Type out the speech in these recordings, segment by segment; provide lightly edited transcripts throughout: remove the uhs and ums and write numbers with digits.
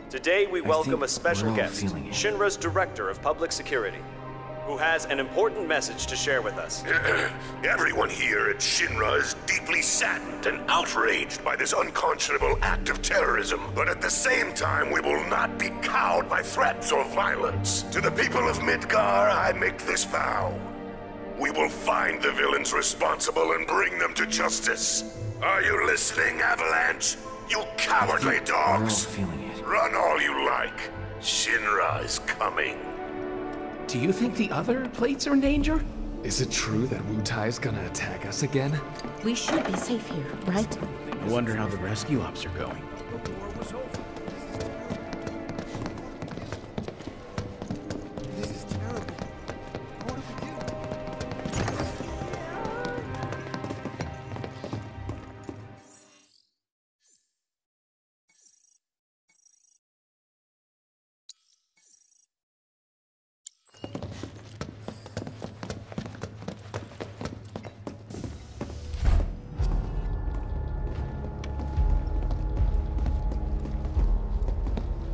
Today we welcome a special we're all guest, feeling it. Shinra's Director of Public Security, who has an important message to share with us. Everyone here at Shinra is deeply saddened and outraged by this unconscionable act of terrorism. But at the same time, we will not be cowed by threats or violence. To the people of Midgar, I make this vow. We will find the villains responsible and bring them to justice. Are you listening, Avalanche? You cowardly dogs! We're all feeling it. Run all you like. Shinra is coming. Do you think the other plates are in danger? Is it true that Wu-Tai's gonna attack us again? We should be safe here, right? I wonder how the rescue ops are going. This is terrible. What do we do?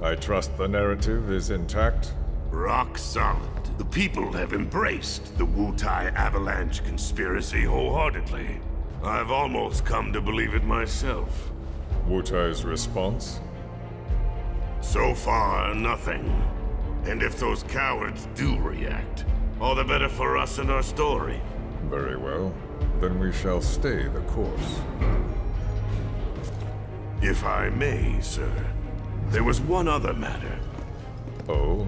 I trust the narrative is intact. Rock solid. The people have embraced the Wu-Tai Avalanche conspiracy wholeheartedly. I've almost come to believe it myself. Wu-Tai's response? So far, nothing. And if those cowards do react, all the better for us and our story. Very well. Then we shall stay the course. If I may, sir. There was one other matter. Oh?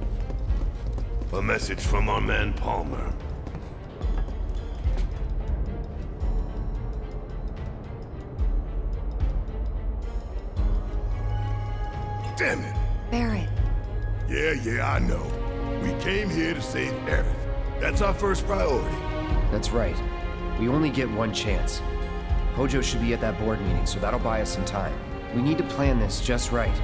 A message from our man Palmer. Damn it! Barrett. Yeah, I know. We came here to save Aerith. That's our first priority. That's right. We only get one chance. Hojo should be at that board meeting, so that'll buy us some time. We need to plan this just right.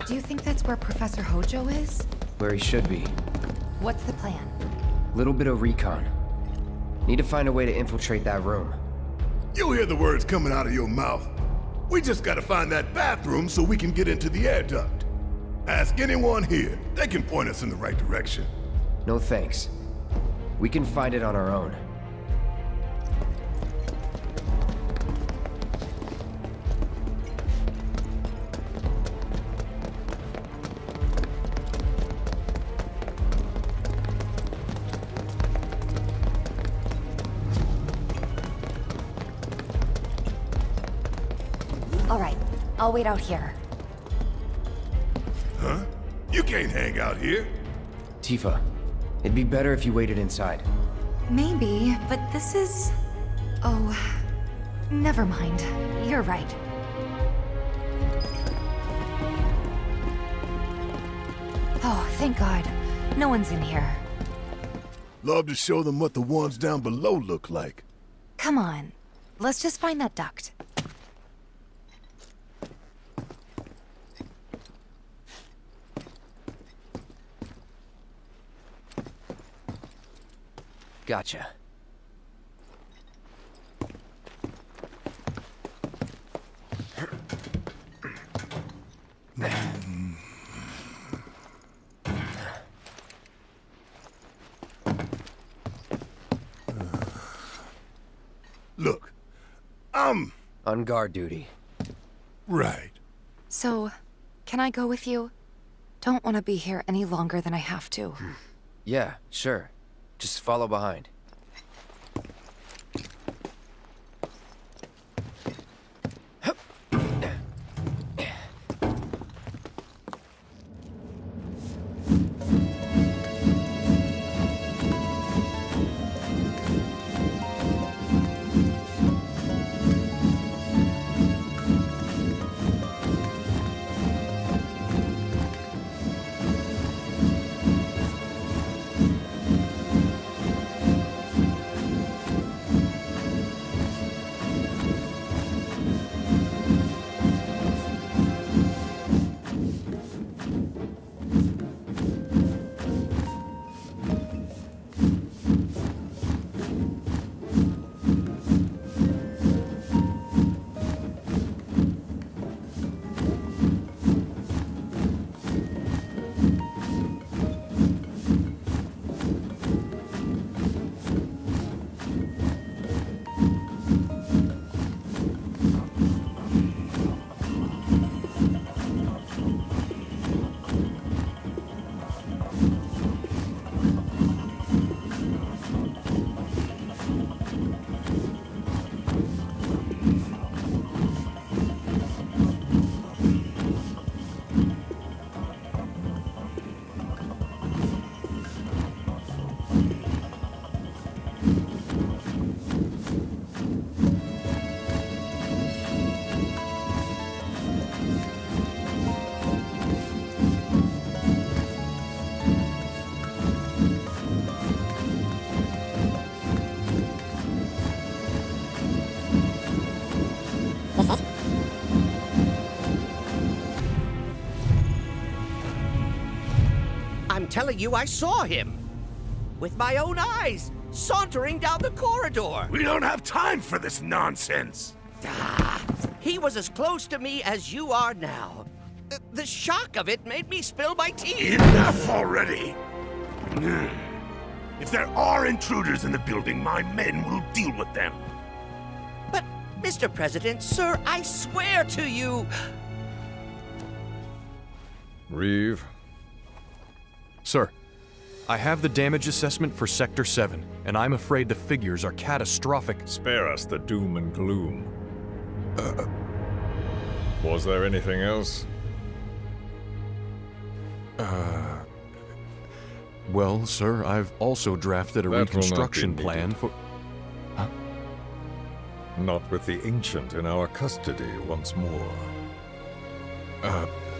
Do you think that's where Professor Hojo is? Where he should be. What's the plan? Little bit of recon. Need to find a way to infiltrate that room. You hear the words coming out of your mouth. We just gotta find that bathroom so we can get into the air duct. Ask anyone here. They can point us in the right direction. No thanks. We can find it on our own. All right, I'll wait out here. Huh? You can't hang out here. Tifa, it'd be better if you waited inside. Maybe, but this is... Oh, never mind. You're right. Oh, thank God. No one's in here. Love to show them what the ones down below look like. Come on. Let's just find that duct. Gotcha. Look, I'm... On guard duty. right. So, can I go with you? Don't want to be here any longer than I have to. Yeah, sure. Just follow behind. I'm telling you, I saw him. With my own eyes, sauntering down the corridor. We don't have time for this nonsense. He was as close to me as you are now. The shock of it made me spill my tea. Enough already! If there are intruders in the building, my men will deal with them. But, Mr. President, sir, I swear to you... Reeve? Sir, I have the damage assessment for Sector 7, and I'm afraid the figures are catastrophic. Spare us the doom and gloom. Was there anything else? Well, sir, I've also drafted a reconstruction plan for... Huh? Not with the Ancient in our custody once more.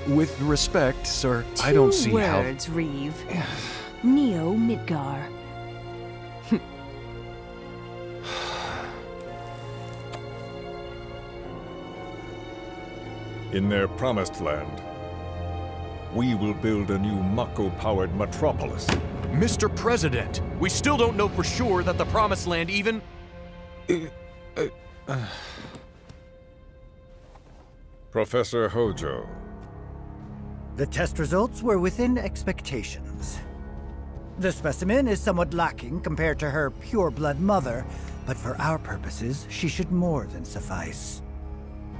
With respect, sir, I don't see how... 2 words, Reeve. Neo Midgar. In their promised land, we will build a new Mako-powered metropolis. Mr. President, we still don't know for sure that the Promised Land even... Professor Hojo. The test results were within expectations. The specimen is somewhat lacking compared to her pure-blood mother, but for our purposes, she should more than suffice.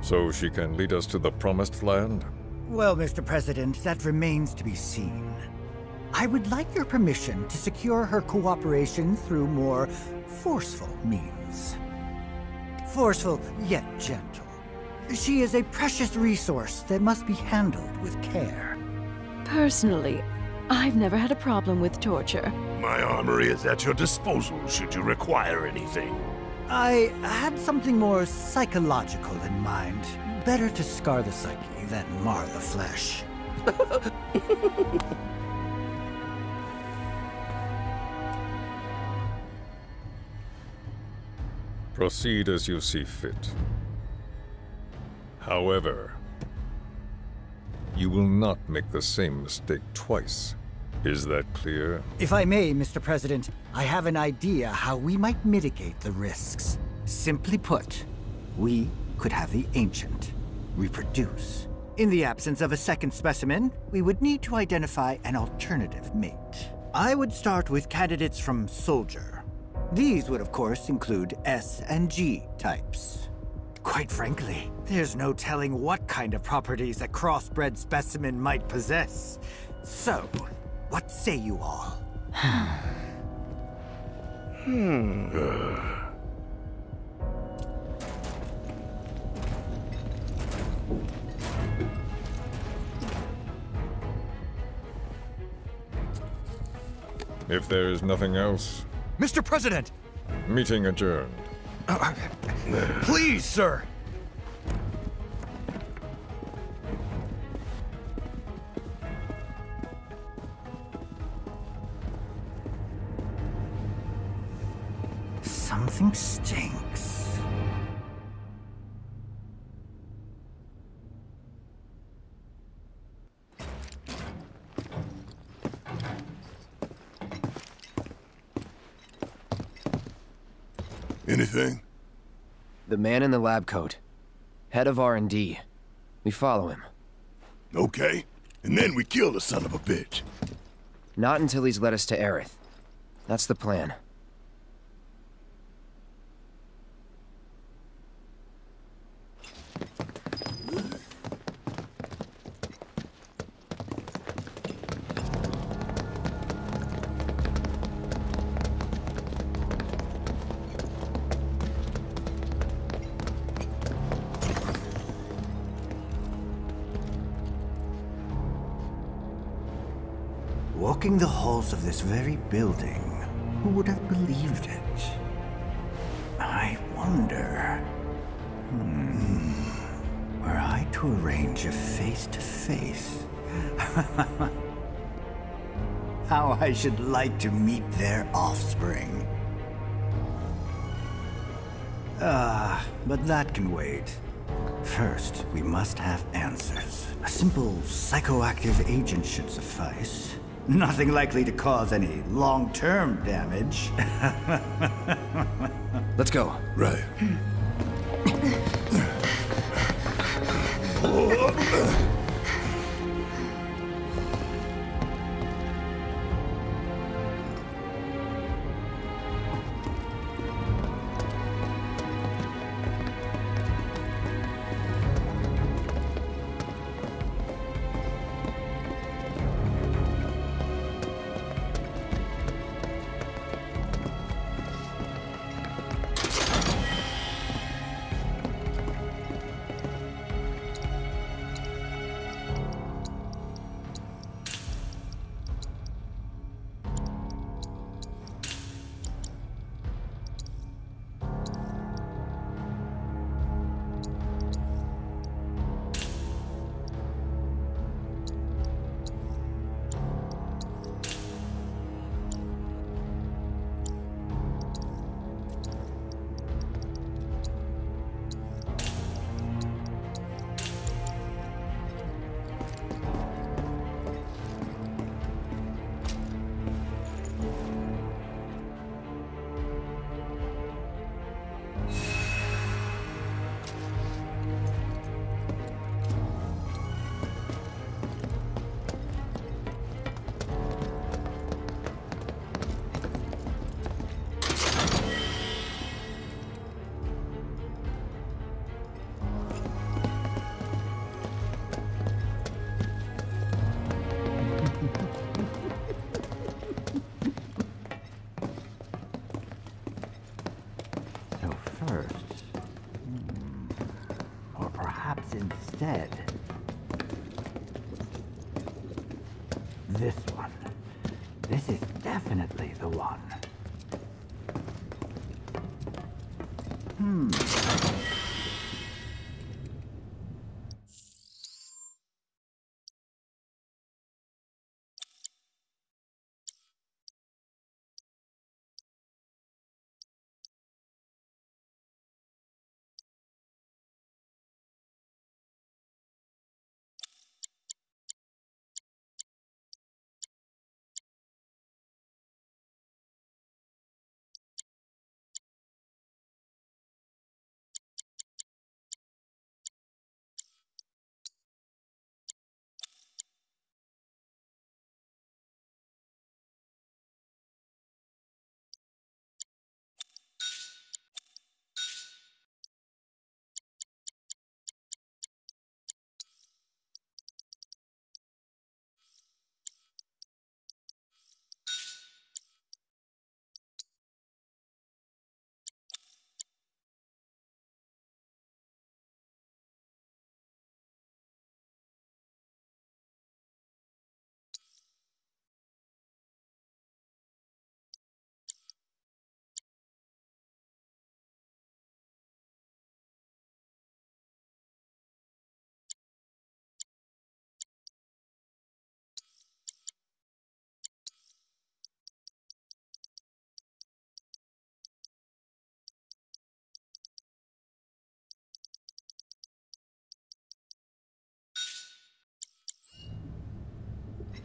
So she can lead us to the Promised Land? Well, Mr. President, that remains to be seen. I would like your permission to secure her cooperation through more forceful means. Forceful, yet gentle. She is a precious resource that must be handled with care. Personally, I've never had a problem with torture. My armory is at your disposal should you require anything. I had something more psychological in mind. Better to scar the psyche than mar the flesh. Proceed as you see fit. However, you will not make the same mistake twice. Is that clear? If I may, Mr. President, I have an idea how we might mitigate the risks. Simply put, we could have the Ancient reproduce. In the absence of a second specimen, we would need to identify an alternative mate. I would start with candidates from Soldier. These would, of course, include S and G types. Quite frankly, there's no telling what kind of properties a crossbred specimen might possess. So, what say you all? If there is nothing else... Mr. President! Meeting adjourned. Please, sir! Something stinks. Anything? The man in the lab coat. Head of R&D. We follow him. Okay. And then we kill the son of a bitch. Not until he's led us to Aerith. That's the plan. Walking the halls of this very building, who would have believed it? I wonder... Were I to arrange a face-to-face... how I should like to meet their offspring. But that can wait. First, we must have answers. A simple psychoactive agent should suffice. Nothing likely to cause any long-term damage. Let's go. Right. Instead, this one. This is definitely the one.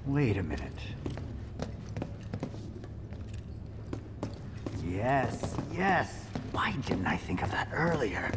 Wait a minute. Yes, yes. Why didn't I think of that earlier?